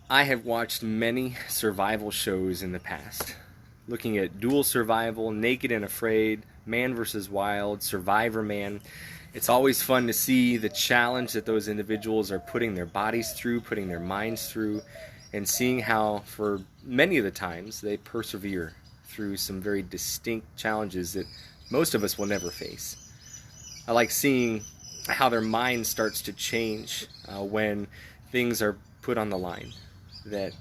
I have watched many survival shows in the past, looking at dual survival, Naked and Afraid, Man vs. Wild, Survivor Man. It's always fun to see the challenge that those individuals are putting their bodies through, putting their minds through, and seeing how, for many of the times, they persevere through some very distinct challenges that most of us will never face. I like seeing how their mind starts to change when things are put on the line, that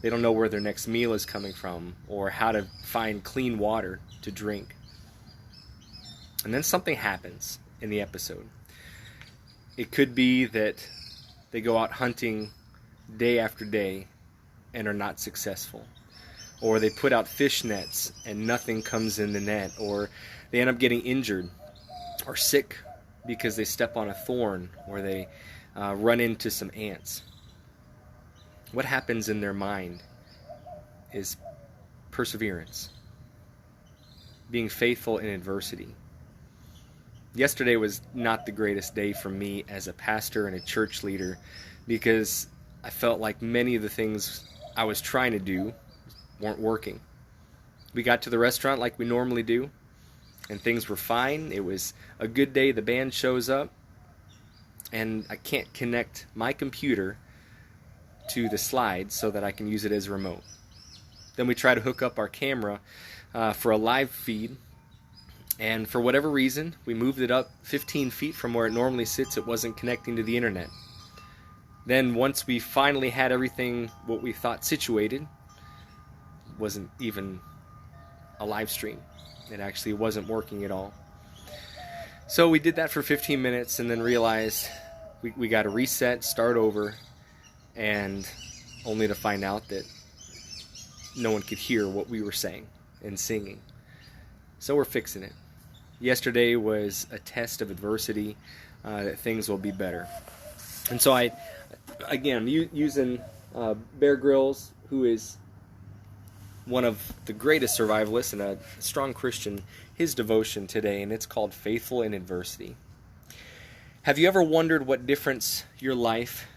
they don't know where their next meal is coming from or how to find clean water to drink. And then something happens in the episode. It could be that they go out hunting day after day and are not successful. Or they put out fish nets and nothing comes in the net. Or they end up getting injured or sick because they step on a thorn or they run into some ants. What happens in their mind is perseverance, being faithful in adversity. Yesterday was not the greatest day for me as a pastor and a church leader because I felt like many of the things I was trying to do weren't working. We got to the restaurant like we normally do, and things were fine. It was a good day. The band shows up, and I can't connect my computer to the slide so that I can use it as a remote. Then we try to hook up our camera for a live feed, and for whatever reason, we moved it up 15 feet from where it normally sits. It wasn't connecting to the internet. Then once we finally had everything what we thought situated, it wasn't even a live stream. It actually wasn't working at all. So we did that for 15 minutes and then realized we got to reset, start over, and only to find out that no one could hear what we were saying and singing. So we're fixing it. Yesterday was a test of adversity, that things will be better. And so I'm using Bear Grylls, who is one of the greatest survivalists and a strong Christian, his devotion today, and it's called Faithful in Adversity. Have you ever wondered what difference your life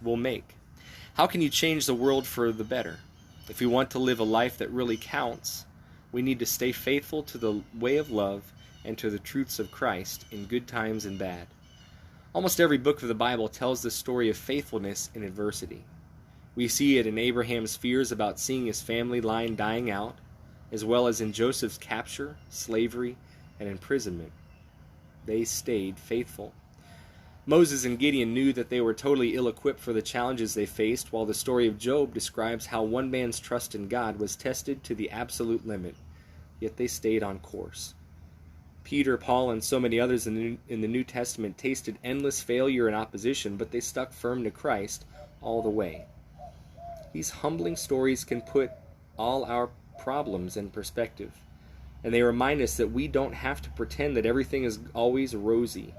will make? How can you change the world for the better? If we want to live a life that really counts, we need to stay faithful to the way of love and to the truths of Christ in good times and bad. Almost every book of the Bible tells the story of faithfulness in adversity. We see it in Abraham's fears about seeing his family line dying out, as well as in Joseph's capture, slavery, and imprisonment. They stayed faithful. Moses and Gideon knew that they were totally ill-equipped for the challenges they faced, while the story of Job describes how one man's trust in God was tested to the absolute limit, yet they stayed on course. Peter, Paul, and so many others in the New Testament tasted endless failure and opposition, but they stuck firm to Christ all the way. These humbling stories can put all our problems in perspective, and they remind us that we don't have to pretend that everything is always rosy.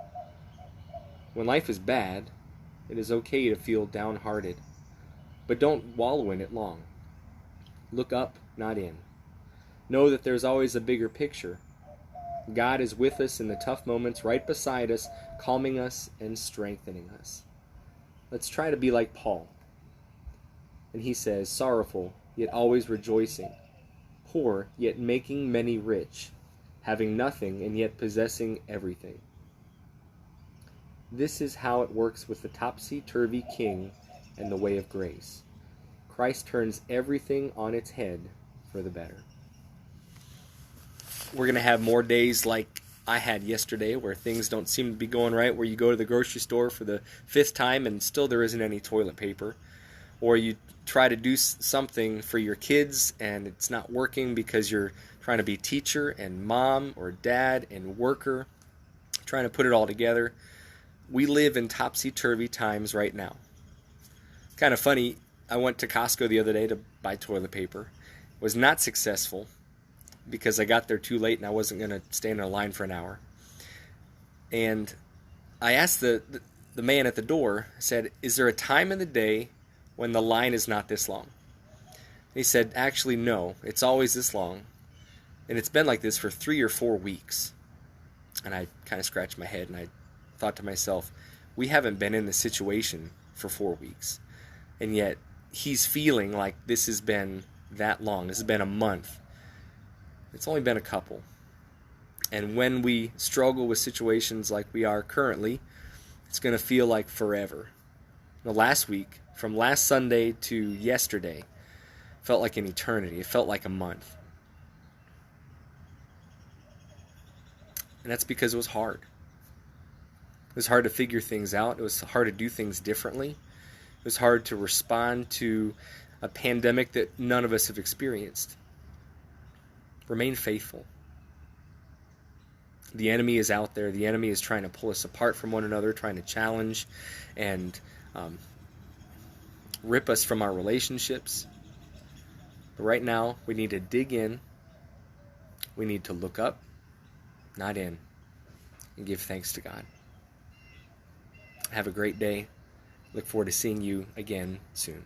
When life is bad, it is okay to feel downhearted, but don't wallow in it long. Look up, not in. Know that there's always a bigger picture. God is with us in the tough moments, right beside us, calming us and strengthening us. Let's try to be like Paul. And he says, sorrowful, yet always rejoicing, poor, yet making many rich, having nothing and yet possessing everything. This is how it works with the topsy-turvy king and the way of grace. Christ turns everything on its head for the better. We're going to have more days like I had yesterday where things don't seem to be going right, where you go to the grocery store for the 5th time and still there isn't any toilet paper. Or you try to do something for your kids and it's not working because you're trying to be teacher and mom or dad and worker, trying to put it all together. We live in topsy-turvy times right now. Kind of funny, I went to Costco the other day to buy toilet paper. Was not successful because I got there too late and I wasn't going to stand in a line for an hour. And I asked the man at the door, I said, is there a time in the day when the line is not this long? He said, actually, no, it's always this long. And it's been like this for 3 or 4 weeks. And I kind of scratched my head and I thought to myself, we haven't been in this situation for 4 weeks. And yet he's feeling like this has been that long. This has been a month. It's only been a couple. And when we struggle with situations like we are currently, it's going to feel like forever. Last week, from last Sunday to yesterday, felt like an eternity. It felt like a month. And that's because it was hard. It was hard to figure things out. It was hard to do things differently. It was hard to respond to a pandemic that none of us have experienced. Remain faithful. The enemy is out there. The enemy is trying to pull us apart from one another, trying to challenge and rip us from our relationships. But right now, we need to dig in. We need to look up, not in, and give thanks to God. Have a great day. Look forward to seeing you again soon.